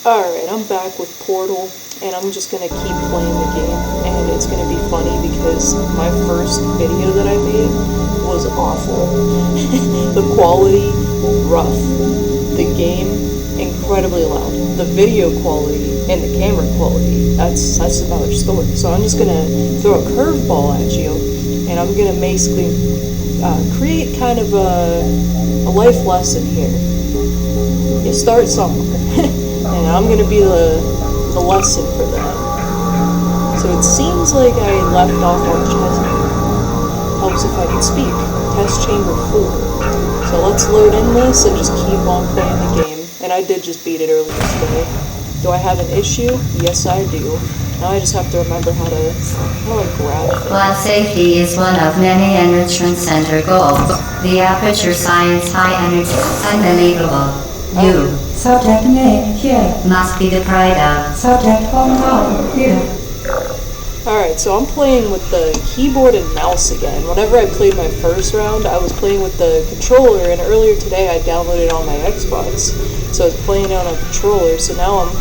Alright, I'm back with Portal, and I'm just gonna keep playing the game, and it's gonna be funny because my first video that I made was awful. The quality, rough. The game, incredibly loud. The video quality and the camera quality, that's another story. So I'm just gonna throw a curveball at you, and I'm gonna basically create kind of a life lesson here. You start somewhere. And I'm gonna be the lesson for that. So it seems like I left off on Chesney. Helps if I can speak. Test chamber 4. So let's load in this and just keep on playing the game. And I did just beat it earlier today. Do I have an issue? Yes, I do. Now I just have to remember how to grab things. While safety is one of many Enrichment Center goals, the Aperture Science High Energy is unbelievable. You. Subject name here. Must be the pride of. Subject hometown here. Alright, so I'm playing with the keyboard and mouse again. Whenever I played my first round, I was playing with the controller, and earlier today I downloaded it on my Xbox. So I was playing on a controller, so now I'm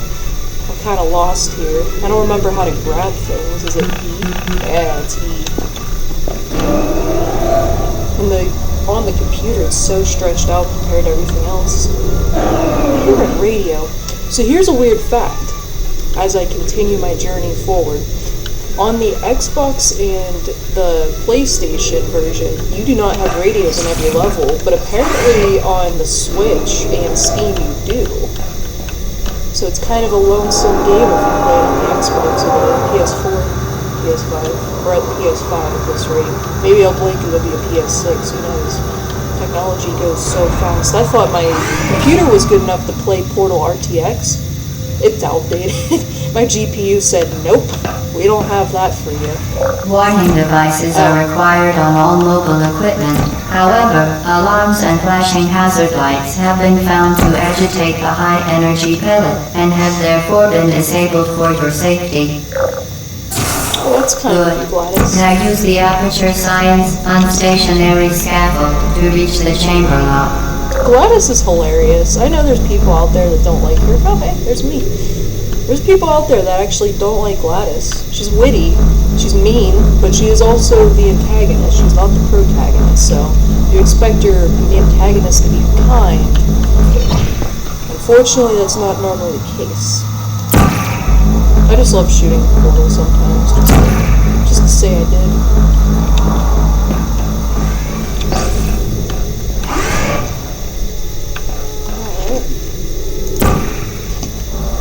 kind of lost here. I don't remember how to grab things. Is it E? Yeah, it's E. And on the computer, it's so stretched out compared to everything else. Here at radio. So here's a weird fact as I continue my journey forward. On the Xbox and the PlayStation version, you do not have radios in every level, but apparently on the Switch and Steam you do. So it's kind of a lonesome game if you play it on the Xbox or the PS4, PS5, or at the PS5 at this rate. Maybe I'll blink and it'll be a PS6, who knows. Technology goes so fast. I thought my computer was good enough to play Portal RTX. It's outdated. My GPU said, nope, we don't have that for you. Warning devices are required on all mobile equipment. However, alarms and flashing hazard lights have been found to agitate the high-energy pellet and have therefore been disabled for your safety. Oh, that's kind of Gladys. Now use the Aperture Science unstationary scaffold to reach the chamber lock. Gladys is hilarious. I know there's people out there that don't like her. Oh, hey, there's me. There's people out there that actually don't like Gladys. She's witty, she's mean, but she is also the antagonist. She's not the protagonist, so you expect your antagonist to be kind. Unfortunately, that's not normally the case. I just love shooting Portal sometimes, just to say I did.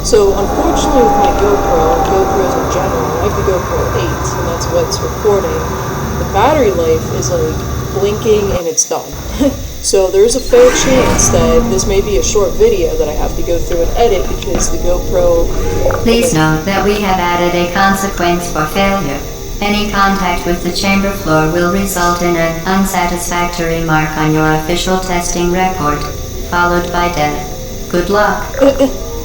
So, unfortunately with my GoPros in general, I have the GoPro 8, and that's what's recording. The battery life is like blinking and it's done. So there's a fair chance that this may be a short video that I have to go through and edit because the GoPro... Please note that we have added a consequence for failure. Any contact with the chamber floor will result in an unsatisfactory mark on your official testing record, followed by death. Good luck.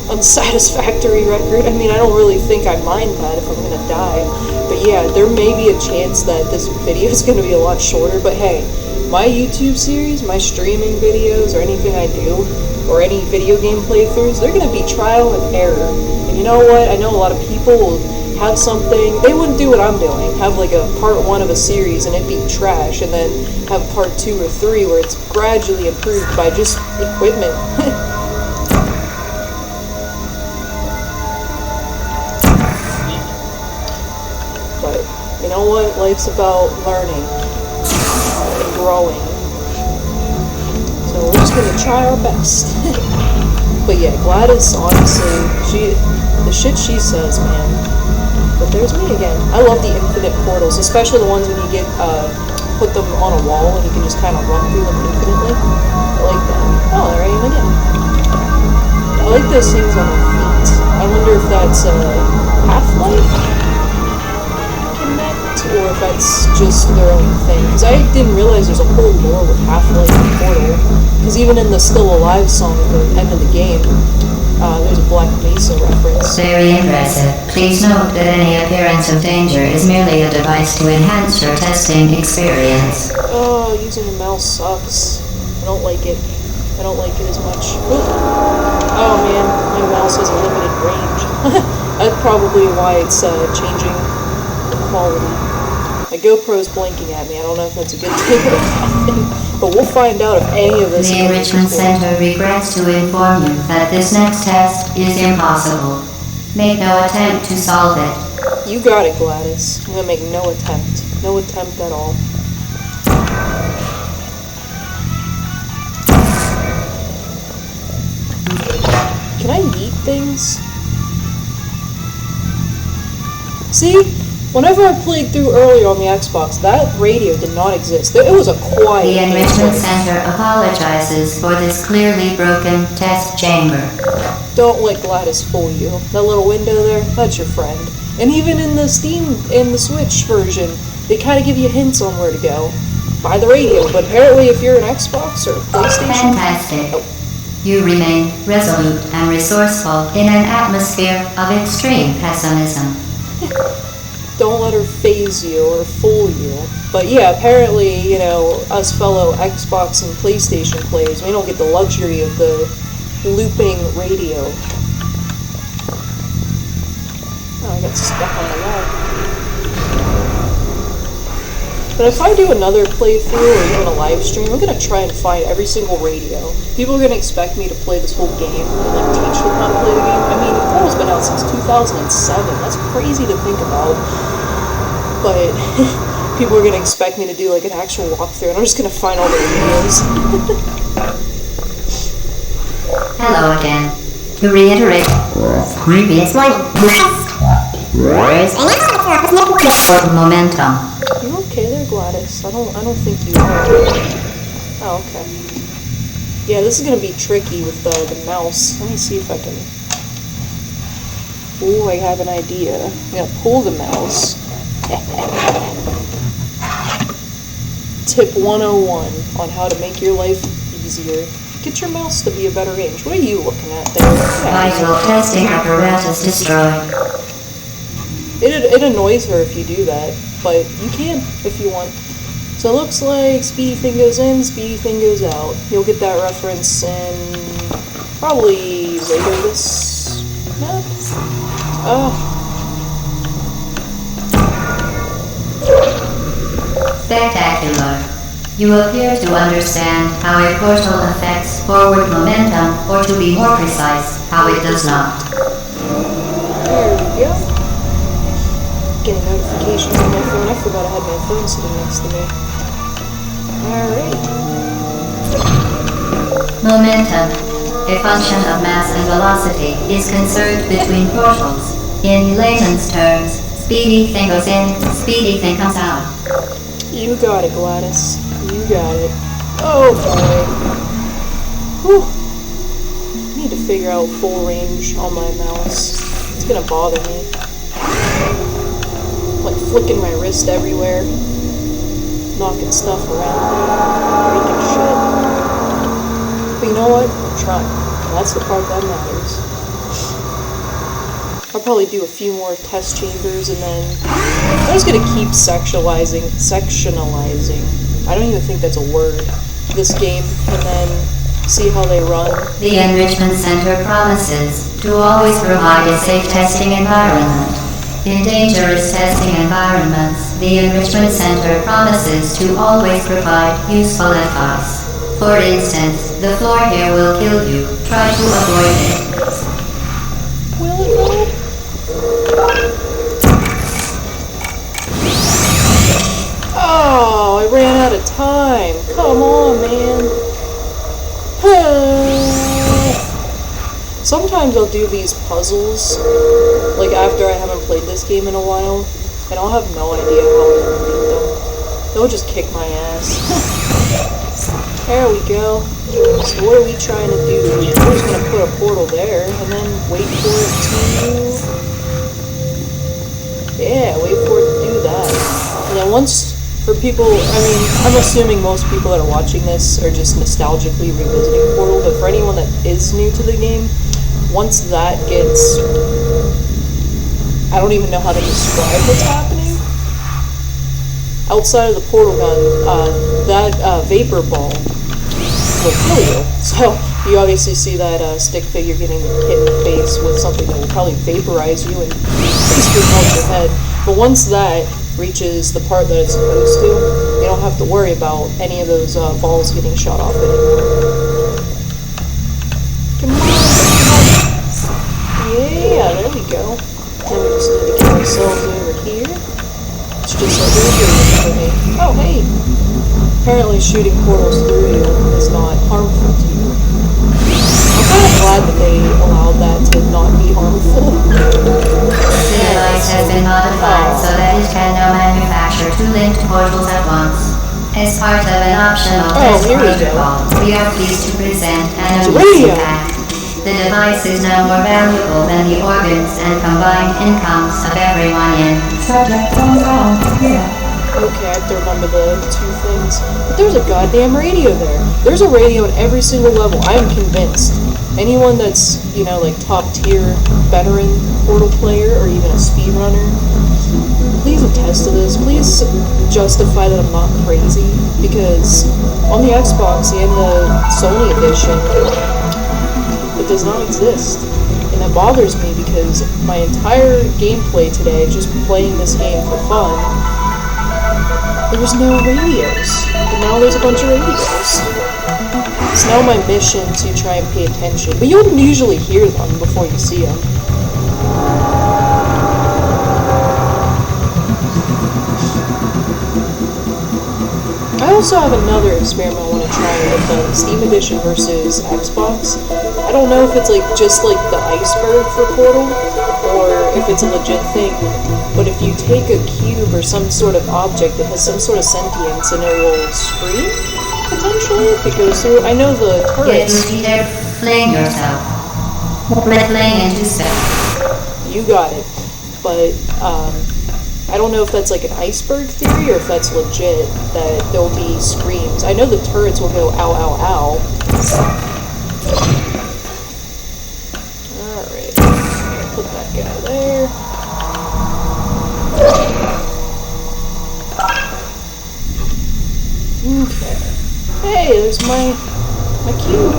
Unsatisfactory record. I mean, I don't really think I mind that if I'm gonna die. But yeah, there may be a chance that this video is gonna be a lot shorter, but hey, my YouTube series, my streaming videos, or anything I do, or any video game playthroughs, they're gonna be trial and error. And you know what? I know a lot of people will have something, they wouldn't do what I'm doing, have like a part 1 of a series and it be trash, and then have part 2 or 3 where it's gradually improved by just equipment. You know what? Life's about learning and growing. So we're just gonna try our best. But yeah, Gladys, honestly, the shit she says, man. But there's me again. I love the infinite portals, especially the ones when you get put them on a wall and you can just kind of run through them infinitely. I like that. Oh, there I am again. I like those things on their feet. I wonder if that's Half-Life? Or if that's just their own thing. Because I didn't realize there's a whole lore with Half-Life and Portal. Because even in the Still Alive song at the end of the game, there's a Black Mesa reference. Very impressive. Please note that any appearance of danger is merely a device to enhance your testing experience. Oh, using the mouse sucks. I don't like it. I don't like it as much. Ooh. Oh man, my mouse has a limited probably why it's changing the quality. My GoPro's blinking at me. I don't know if that's a good thing or a bad thing, but we'll find out if any of this The Enrichment Center regrets to inform you that this next test is impossible. Make no attempt to solve it. You got it, Gladys. I'm gonna make no attempt. No attempt at all. Can I eat things? See? Whenever I played through earlier on the Xbox, that radio did not exist. It was a quiet The game. Enrichment Center apologizes for this clearly broken test chamber. Don't let Gladys fool you. That little window there, that's your friend. And even in the Switch version, they kind of give you hints on where to go. By the radio, but apparently if you're an Xbox or PlayStation... Fantastic. You remain resolute and resourceful in an atmosphere of extreme pessimism. Don't let her phase you or fool you. But yeah, apparently, you know, us fellow Xbox and PlayStation players, we don't get the luxury of the looping radio. Oh, I got stuck on the wall. But if I do another playthrough or even a live stream, I'm gonna try and find every single radio. People are gonna expect me to play this whole game and like teach them how to play the game. I mean, Portal's been out since 2007. That's crazy to think about. But people are gonna expect me to do like an actual walkthrough, and I'm just gonna find all the radios. Hello again. To reiterate, previous one. Momentum. You okay there, Gladys? I don't think you are. Oh, okay. Yeah, this is gonna be tricky with the mouse. Let me see if I can. Ooh, I have an idea. I'm gonna pull the mouse. Tip 101 on how to make your life easier. Get your mouse to be a better range. What are you looking at there? Vital testing apparatus destroyed. It annoys her if you do that, but you can if you want. So it looks like speedy thing goes in, speedy thing goes out. You'll get that reference in probably later this map. Spectacular. You appear to understand how a portal affects forward momentum, or to be more precise, how it does not. There we go. Getting notifications on my phone. I forgot I had my phone sitting next to me. Alright. Momentum, a function of mass and velocity, is conserved between portals. In layman's terms, speedy thing goes in, speedy thing comes out. You got it, Gladys. You got it. Oh boy. Whew. I need to figure out full range on my mouse. It's gonna bother me. Like flicking my wrist everywhere. Knocking stuff around. Breaking shit. But you know what? I'm trying. That's the part that matters. I'll probably do a few more test chambers and then I'm just gonna keep sectionalizing. I don't even think that's a word. This game and then see how they run. The Enrichment Center promises to always provide a safe testing environment. In dangerous testing environments, the Enrichment Center promises to always provide useful advice. For instance, the floor here will kill you. Try to avoid it. Will it though? Oh, I ran out of time. Come on, man. Sometimes I'll do these puzzles, like after I haven't played this game in a while, and I'll have no idea how I'm gonna beat them. They'll just kick my ass. There we go. So what are we trying to do? We're just gonna put a portal there, and then wait for it to... Yeah, wait for it to do that. And then once... For people, I mean, I'm assuming most people that are watching this are just nostalgically revisiting Portal, but for anyone that is new to the game, once that gets... I don't even know how to describe what's happening. Outside of the portal gun, that vapor ball will kill you. So, You obviously see that stick figure getting hit in the face with something that will probably vaporize you and basically melt your head. But once that reaches the part that it's supposed to, you don't have to worry about any of those balls getting shot off anymore. Come on! Yeah, there we go. Then we just need to get ourselves over here. It's just like irritating for me. Oh, hey! Apparently shooting portals through you is not harmful to you. I'm kind of glad that they allowed that to not be harmful. The device has been modified so that it can now manufacture 2 linked portals at once. As part of an optional test protocol, we are pleased to present an amazing fact. The device is now more valuable than the organs and combined incomes of everyone in. Subject phone call. Here. Okay, I have to remember the 2 things. But there's a goddamn radio there. There's a radio at every single level. I am convinced. Anyone that's, you know, like top tier veteran Portal player or even a speedrunner, please attest to this. Please justify that I'm not crazy. Because on the Xbox and the Sony edition, it does not exist. And that bothers me because my entire gameplay today, just playing this game for fun, there was no radios. But now there's a bunch of radios. It's now my mission to try and pay attention. But you wouldn't usually hear them before you see them. I also have another experiment I want to try with the Steam Edition versus Xbox. I don't know if it's like just like the iceberg for Portal, or if it's a legit thing, but if you take a cube or some sort of object that has some sort of sentience and it will scream, potentially, if it goes through. I know the turrets... You either fling yourself, fling into space. You got it. But, I don't know if that's like an iceberg theory or if that's legit, that there'll be screams. I know the turrets will go ow, ow, ow. Alright. Put that guy there. Okay. Hey, there's my cube.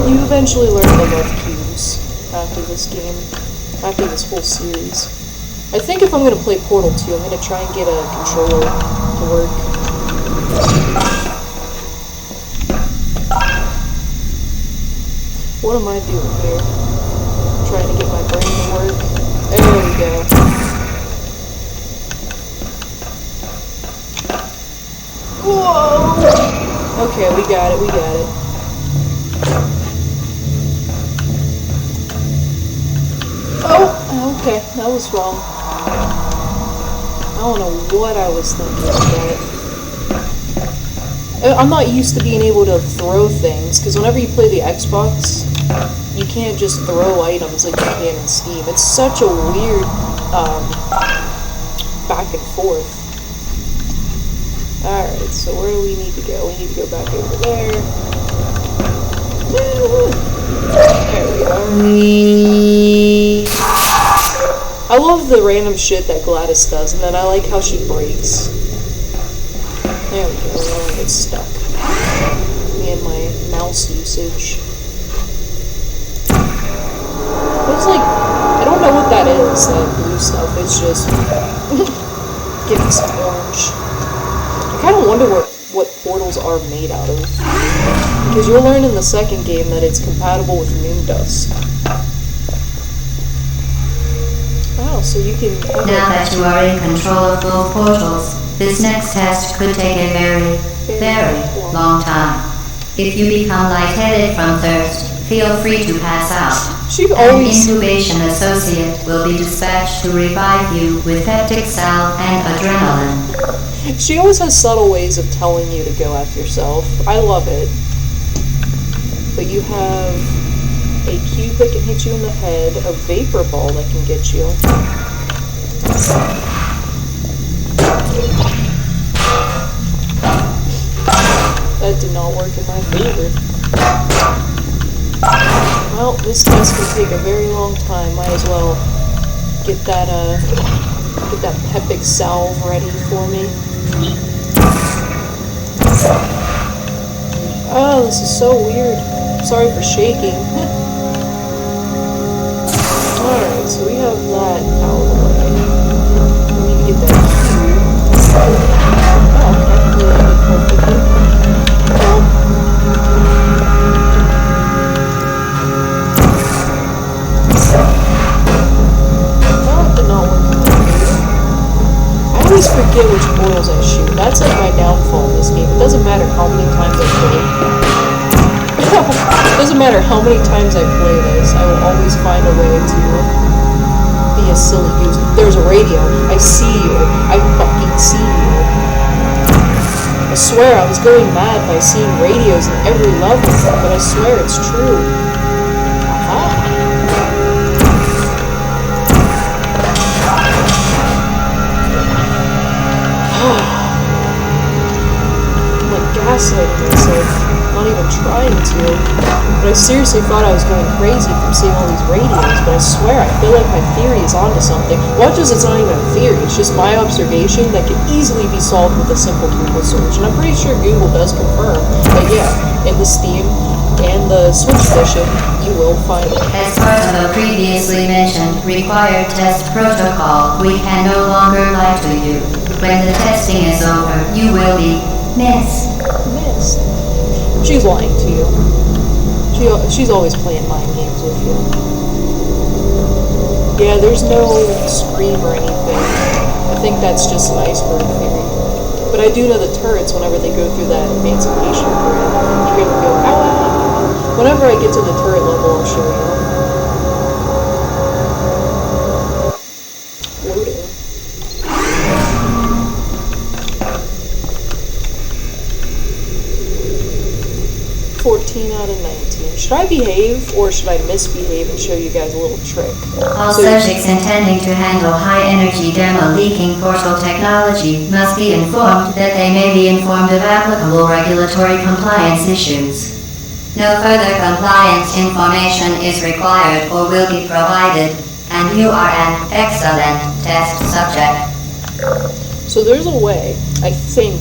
You eventually learn to love cubes after this game, after this whole series. I think if I'm going to play Portal 2, I'm going to try and get a controller to work. What am I doing here? Trying to get my brain to work. There we go. Whoa! Okay, we got it, we got it. Oh, okay, that was wrong. I don't know what I was thinking about. I'm not used to being able to throw things, because whenever you play the Xbox, you can't just throw items like you can in Steam. It's such a weird back and forth. Alright, so where do we need to go? We need to go back over there. There we are. I love the random shit that Gladys does, and then I like how she breaks. There we go, I don't get stuck. Me and my mouse usage. It's like, I don't know what that is, that blue stuff. It's just, give me some orange. I kind of wonder what portals are made out of. Because you'll learn in the second game that it's compatible with moon dust. Wow, so you can... Now that you are in control of both portals, this next test could take a very, very long time. If you become lightheaded from thirst, feel free to pass out. An incubation associate will be dispatched to revive you with peptic salve and adrenaline. She always has subtle ways of telling you to go F yourself. I love it. But you have a cube that can hit you in the head, a vapor ball that can get you. That did not work in my favor. Well, this test can take a very long time. Might as well get that peptic salve ready for me. Oh, this is so weird. Sorry for shaking. Alright, so we have that out of the way. We need to get that cube. Oh, okay. We landed perfectly. Well, that did not work. I always forget which portals I shoot. That's like my downfall in this game. It doesn't matter how many times I play. It doesn't matter how many times I play this, I will always find a way to be a silly goose. There's a radio. I see you. I fucking see you. I swear I was going mad by seeing radios in every level, but I swear it's true. Aha. I'm like gaslighting myself, not even trying to. But I seriously thought I was going crazy from seeing all these radios, but I swear I feel like my theory is onto something. Watch as it's not even a theory, it's just my observation that can easily be solved with a simple Google search. And I'm pretty sure Google does confirm that, yeah, in the Steam and the Switch edition, you will find it. As part of a previously mentioned required test protocol, we can no longer lie to you. When the testing is over, you will be missed. Missed. She's lying to you. She's always playing mind games with you. Yeah, there's no scream or anything. I think that's just an iceberg theory. But I do know the turrets, whenever they go through that emancipation grid, you hear them go, ah! Whenever I get to the turret level, I'll show you. Loading. 14 out of 19. Should I behave or should I misbehave and show you guys a little trick? All subjects intending to handle high-energy demo leaking portal technology must be informed that they may be informed of applicable regulatory compliance issues. No further compliance information is required or will be provided, and you are an excellent test subject. So there's a way, I think.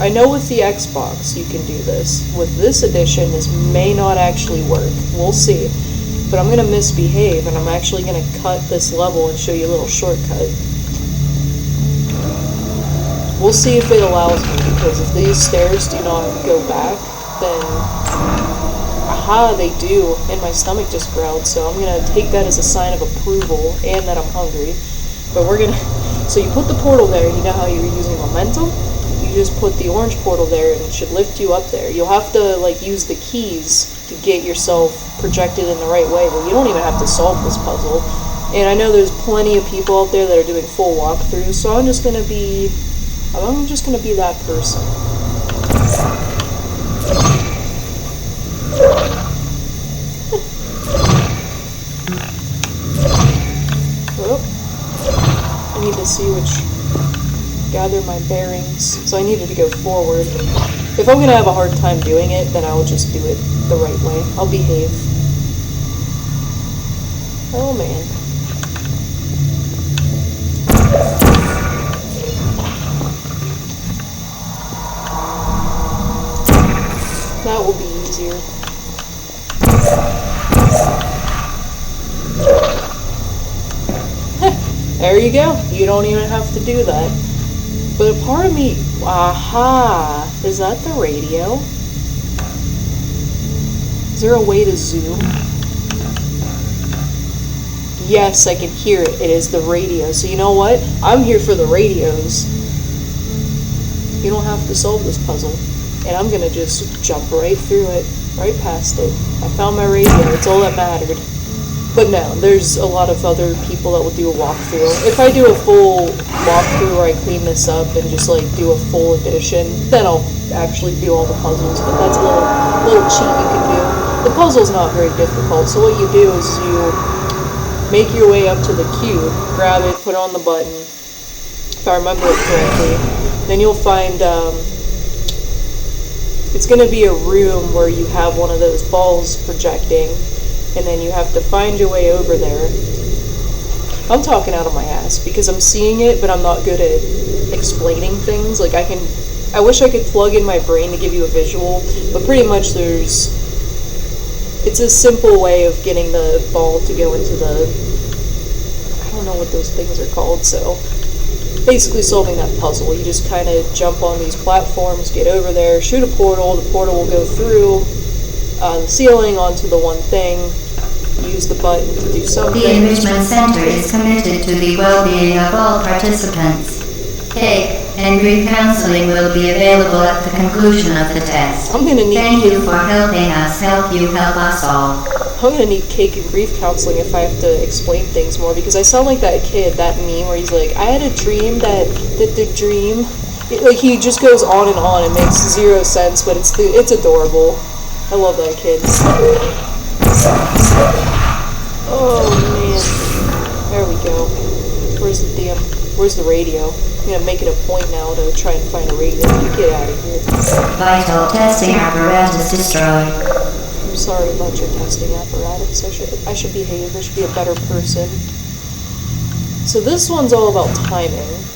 I know with the Xbox you can do this. With this edition, this may not actually work. We'll see. But I'm going to misbehave, and I'm actually going to cut this level and show you a little shortcut. We'll see if it allows me, because if these stairs do not go back, then... Aha, they do, and my stomach just growled, so I'm going to take that as a sign of approval, and that I'm hungry. But we're going to... So you put the portal there, you know how you're using momentum? You just put the orange portal there and it should lift you up there. You'll have to like use the keys to get yourself projected in the right way, but you don't even have to solve this puzzle. And I know there's plenty of people out there that are doing full walkthroughs, so I'm just gonna be that person. Oh, I need to see gather my bearings, so I needed to go forward. If I'm gonna have a hard time doing it, then I will just do it the right way. I'll behave. Oh man. That will be easier. There you go. You don't even have to do that. But a part of me, aha, is that the radio? Is there a way to zoom? Yes, I can hear it. It is the radio. So you know what? I'm here for the radios. You don't have to solve this puzzle. And I'm gonna just jump right through it, right past it. I found my radio. It's all that mattered. But no, there's a lot of other people that will do a walkthrough. If I do a full walkthrough where I clean this up and just like do a full edition, then I'll actually do all the puzzles. But that's a little cheat you can do. The puzzle's not very difficult. So what you do is you make your way up to the cube, grab it, put it on the button. If I remember it correctly, then you'll find it's going to be a room where you have one of those balls projecting. And then you have to find your way over there. I'm talking out of my ass because I'm seeing it, but I'm not good at explaining things. Like I can I wish I could plug in my brain to give you a visual, but pretty much it's a simple way of getting the ball to go into the, I don't know what those things are called, so basically solving that puzzle. You just kind of jump on these platforms, get over there, shoot a portal, the portal will go through the ceiling onto the one thing, use the button to do something. The Enrichment Center is committed to the well-being of all participants. Cake and grief counseling will be available at the conclusion of the test. I'm gonna need Thank you for helping us help you help us all. I'm gonna need cake and grief counseling if I have to explain things more, because I sound like that kid, that meme where he's like, I had a dream that the dream, like he just goes on and on. It makes zero sense, but it's adorable. I love that kid. Oh man, there we go. Where's the radio? I'm gonna make it a point now to try and find a radio. You get out of here. Vital testing apparatus destroyed. I'm sorry about your testing apparatus. I should behave. I should be a better person. So this one's all about timing.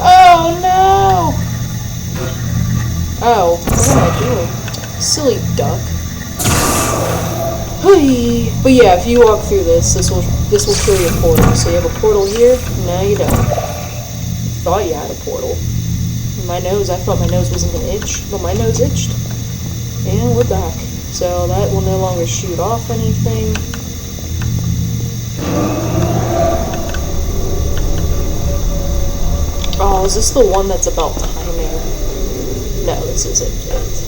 Oh no! Oh, what am I doing? Silly duck. Hey. But yeah, if you walk through this will show you a portal. So you have a portal here. No, you don't. Thought you had a portal. My nose, I thought my nose wasn't gonna itch, but my nose itched. And we're back. So that will no longer shoot off anything. Oh, is this the one that's about timing? No, this isn't it.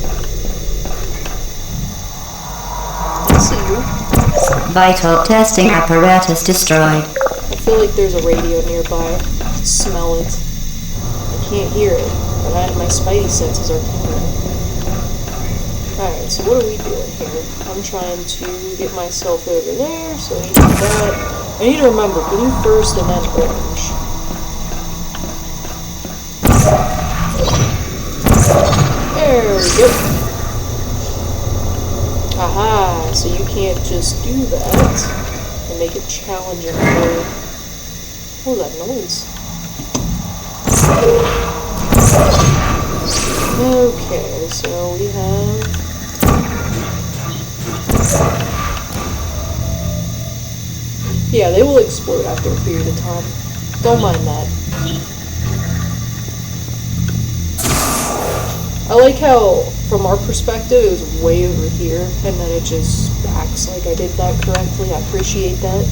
I see you. Vital testing apparatus destroyed. I feel like there's a radio nearby. I can smell it. I can't hear it, but my spidey senses are tingling. Alright, so what are we doing here? I'm trying to get myself over there, so I need to do that. I need to remember blue first and then orange. There we go. Aha, so you can't just do that and make it challenging for... What was that noise? Okay, so we have... Yeah, they will explode after a period of time. Don't mind that. I like how, from our perspective, it was way over here, and then it just acts like I did that correctly. I appreciate that.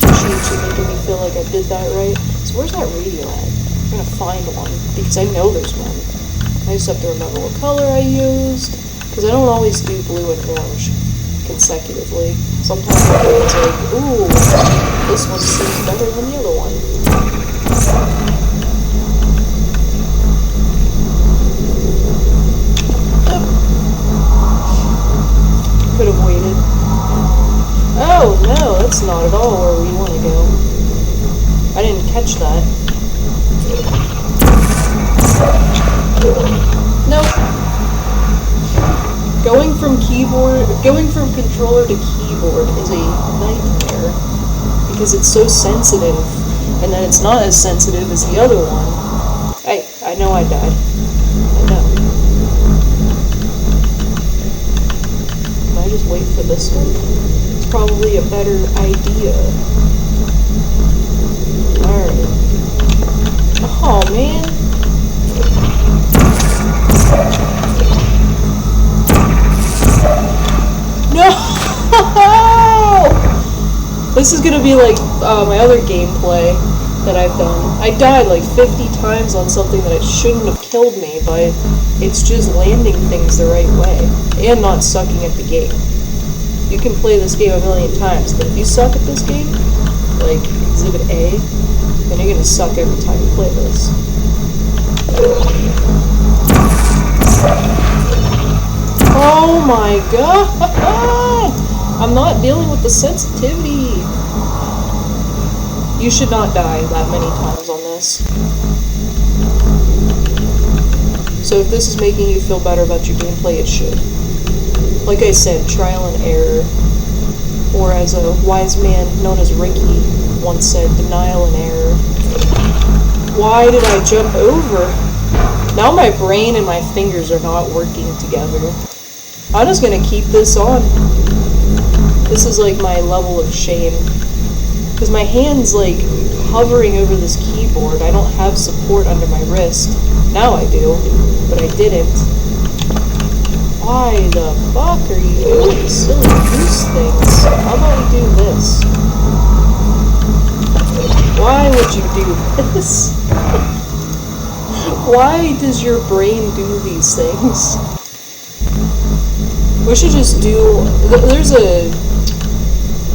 Appreciate you making me feel like I did that right. So where's that radio at? I'm gonna find one, because I know there's one. I just have to remember what color I used, because I don't always do blue and orange consecutively. Sometimes it's like, ooh, this one seems better than the other one. Could have waited. Oh no, that's not at all where we want to go. I didn't catch that. Nope. Going from controller to keyboard is a nightmare because it's so sensitive, and then it's not as sensitive as the other one. I know I died. I know. I just wait for this one? It's probably a better idea. Alright. Oh, man. No! This is gonna be like my other gameplay that I've done. I died like 50 times on something that it shouldn't have killed me, but it's just landing things the right way and not sucking at the game. You can play this game a million times, but if you suck at this game, like Exhibit A, then you're gonna suck every time you play this. Oh my god! I'm not dealing with the sensitivity. You should not die that many times on this. So if this is making you feel better about your gameplay, it should. Like I said, trial and error. Or as a wise man known as Ricky once said, denial and error. Why did I jump over? Now my brain and my fingers are not working together. I'm just gonna keep this on. This is like my level of shame. Because my hand's like hovering over this keyboard. I don't have support under my wrist. Now I do, but I didn't. Why the fuck are you doing these silly goose things? How about we do this? Why would you do this? Why does your brain do these things? We should just do... There's a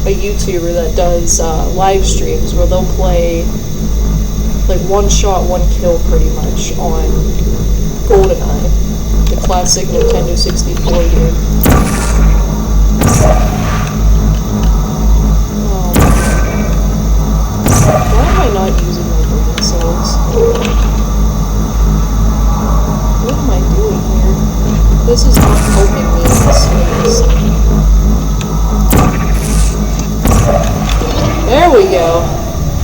YouTuber that does live streams where they'll play like one shot, one kill pretty much on GoldenEye, the classic Nintendo 64 game. Why am I not using my brain cells? What am I doing here? This is not helping me in this phase. There we go.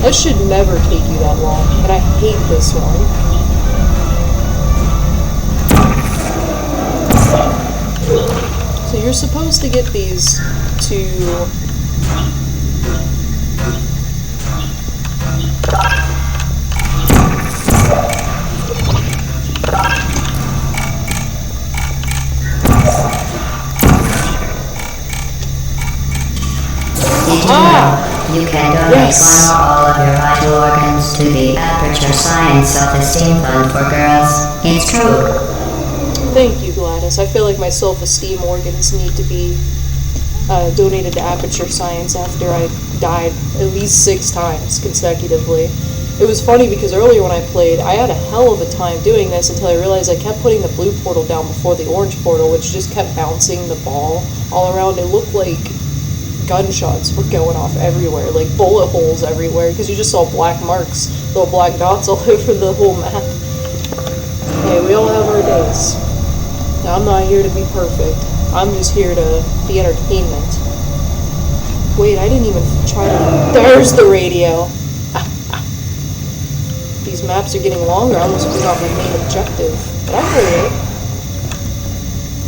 That should never take you that long, but I hate this one. So you're supposed to get these to... You can donate one or all of your vital organs to the Aperture Science Self-Esteem Fund for Girls. It's true. Thank you, Gladys. I feel like my self-esteem organs need to be donated to Aperture Science after I died at least 6 times consecutively. It was funny because earlier when I played, I had a hell of a time doing this until I realized I kept putting the blue portal down before the orange portal, which just kept bouncing the ball all around. It looked like gunshots were going off everywhere, like bullet holes everywhere, because you just saw black marks, little black dots all over the whole map. Hey, we all have our days. Now, I'm not here to be perfect. I'm just here to be entertainment. Wait, I didn't even try to... There's the radio! These maps are getting longer. I almost forgot my main objective. But I heard it.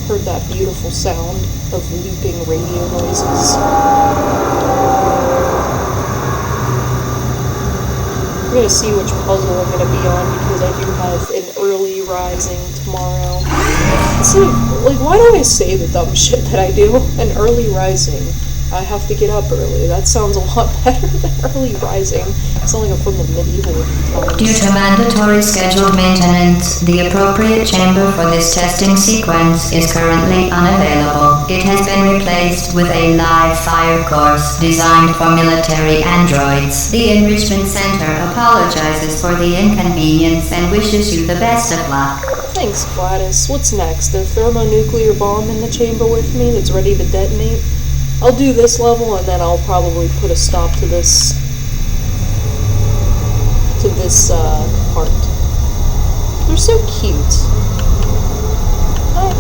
Heard that beautiful sound of looping radio noises. We're gonna see which puzzle I'm gonna be on because I do have an early rising tomorrow. See, like, why do I say the dumb shit that I do? An early rising. I have to get up early. That sounds a lot better than early rising. It's not like I'm from the medieval times. Due to mandatory scheduled maintenance, the appropriate chamber for this testing sequence is currently unavailable. It has been replaced with a live fire course designed for military androids. The Enrichment Center apologizes for the inconvenience and wishes you the best of luck. Thanks, Gladys. What's next? A thermonuclear bomb in the chamber with me that's ready to detonate? I'll do this level and then I'll probably put a stop to this part. They're so cute. Hi.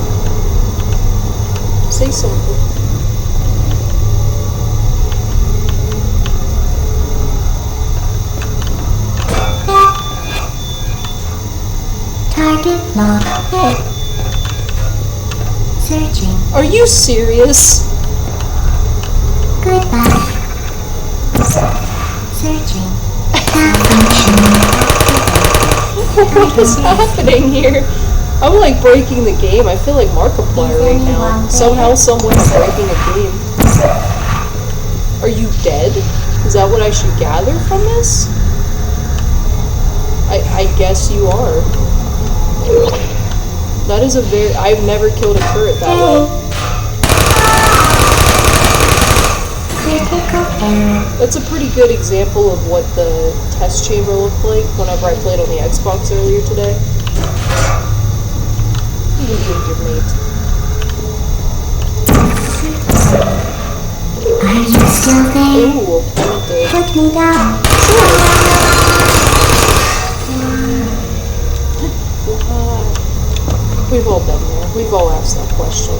Say something. Target locked. Hey. Searching. Are you serious? Goodbye. Searching. What is happening here? I'm like breaking the game. I feel like Markiplier right now. Somehow, someway, I'm breaking a game. Are you dead? Is that what I should gather from this? I guess you are. That is a very... I've never killed a turret that way. That's a pretty good example of what the test chamber looked like whenever I played on the Xbox earlier today. You can be with your mate. Are you still there? Ooh, I meant to... Put me down. We've all been there. We've all asked that question.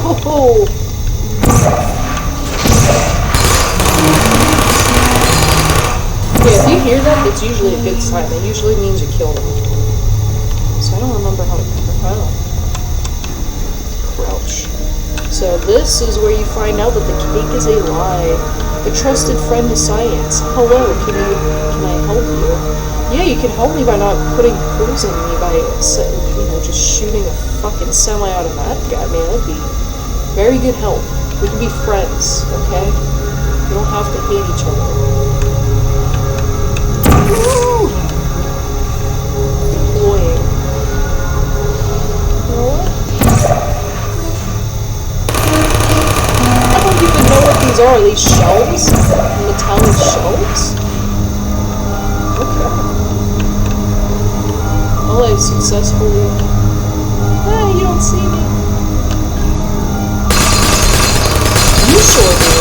Oh! Yeah, if you hear that, it's usually a good sign. It usually means you killed him. So I don't remember how to crouch. So this is where you find out that the cake is a lie. A trusted friend to science. Hello, can I help you? Yeah, you can help me by not putting poison in me by, just shooting a fucking semi-automatic at me. That'd be very good help. We can be friends, okay? We don't have to hate each other. Woo! Deploying. You know what? I don't even know what these are. Are these shells? Metallic shells? Okay. Well, I've successfully... you don't see me. You sure do.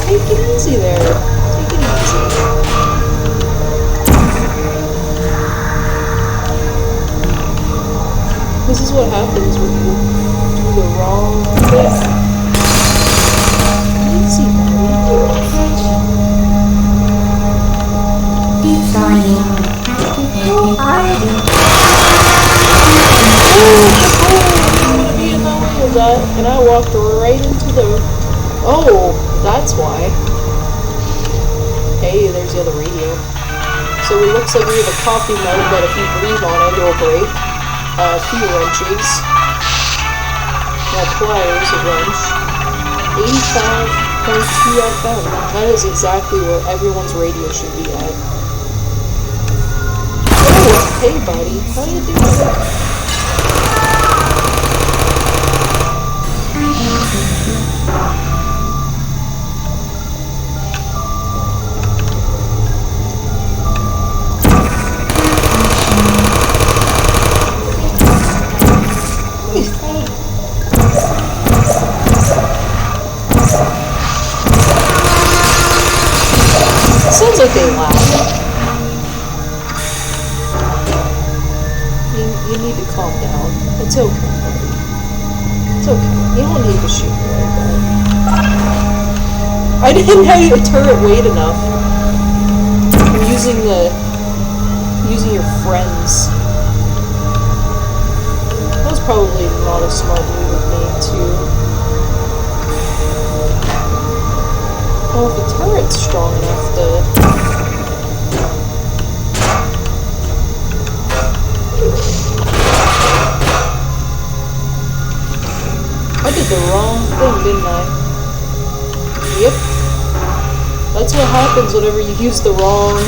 Take it easy there. Take it easy. This is what happens when you do the wrong thing. Easy, and I walked right into the... Oh, that's why. Hey, there's the other radio. So it looks like we have a coffee mode that if you breathe on it, it'll break. A few wrenches. Pliers, a wrench. 85.2 FM. That is exactly where everyone's radio should be at. Oh, hey buddy, how you doing? Sounds like they laugh. You need to calm down. It's okay, buddy. It's okay. You don't need to shoot me like that. I didn't have your turret weight enough. I'm using your friends. That was probably not a smart move of me to... Oh, the turret's strong enough to... I did the wrong thing, didn't I? Yep. That's what happens whenever you use the wrong...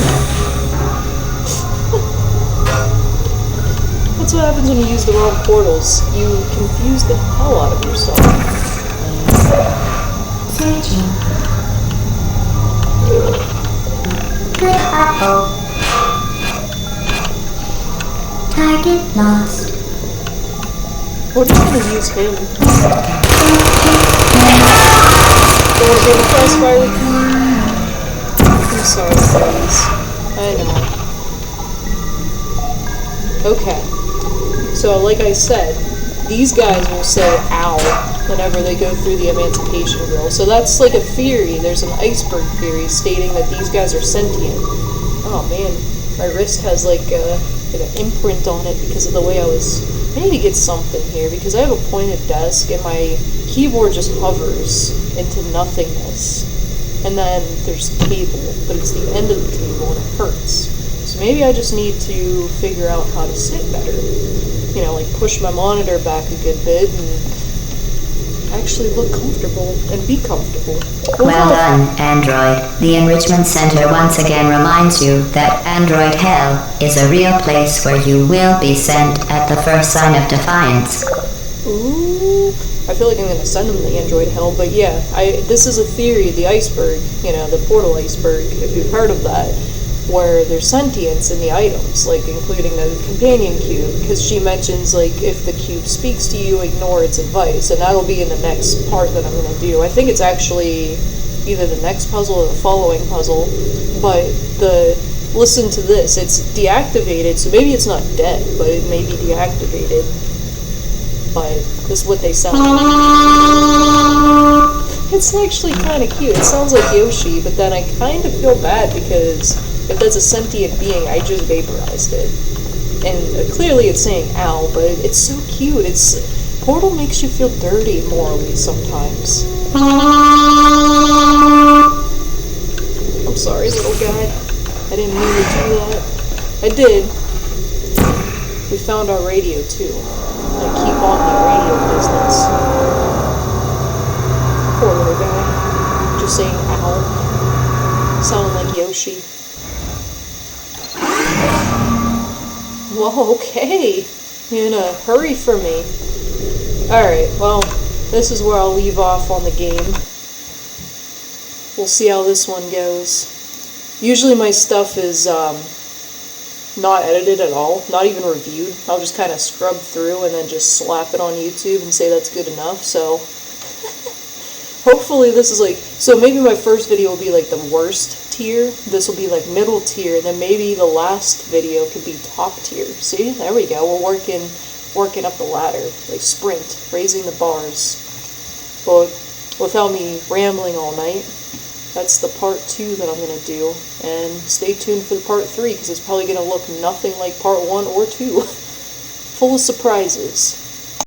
That's what happens when you use the wrong portals. You confuse the hell out of yourself. Searching. Good apple. Target lost. We're just gonna use him. Don't wanna be in the crossfire. I'm sorry, guys. I know. Okay. So, like I said, these guys will say ow whenever they go through the Emancipation Grill. So that's like a theory. There's an iceberg theory stating that these guys are sentient. Oh man, my wrist has like an imprint on it because of the way I was... I need to get something here because I have a pointed desk and my keyboard just hovers into nothingness. And then there's the table, but it's the end of the table and it hurts. So maybe I just need to figure out how to sit better. You know, like push my monitor back a good bit and actually look comfortable and be comfortable. Well done, Android. The Enrichment Center once again reminds you that Android Hell is a real place where you will be sent at the first sign of defiance. Ooh, I feel like I'm gonna send them the Android Hell, but yeah, this is a theory, the iceberg, the portal iceberg, if you've heard of that, where there's sentience in the items, like including the companion cube, because she mentions like if the cube speaks to you, ignore its advice, and that'll be in the next part that I'm going to do. I think it's actually either the next puzzle or the following puzzle, but listen to this, it's deactivated, so maybe it's not dead, but it may be deactivated. but this is what they sound like. It's actually kind of cute. It sounds like Yoshi, but then I kind of feel bad because if that's a sentient being, I just vaporized it. And clearly it's saying ow, but it's so cute. Portal makes you feel dirty morally sometimes. I'm sorry, little guy. I didn't mean to do that. I did. We found our radio too. I'm gonna keep on the radio business. Poor little guy. Just saying ow. Sounding like Yoshi. Whoa, okay. You're in a hurry for me. Alright, well, this is where I'll leave off on the game. We'll see how this one goes. Usually my stuff is not edited at all, not even reviewed. I'll just kind of scrub through and then just slap it on YouTube and say that's good enough, so hopefully this is like, so maybe my first video will be like the worst tier, this will be like middle tier, and then maybe the last video could be top tier. See, there we go, we're working up the ladder, like sprint, raising the bars. But without me rambling all night, that's the part 2 that I'm going to do, and stay tuned for the part 3, because it's probably going to look nothing like part 1 or 2. Full of surprises.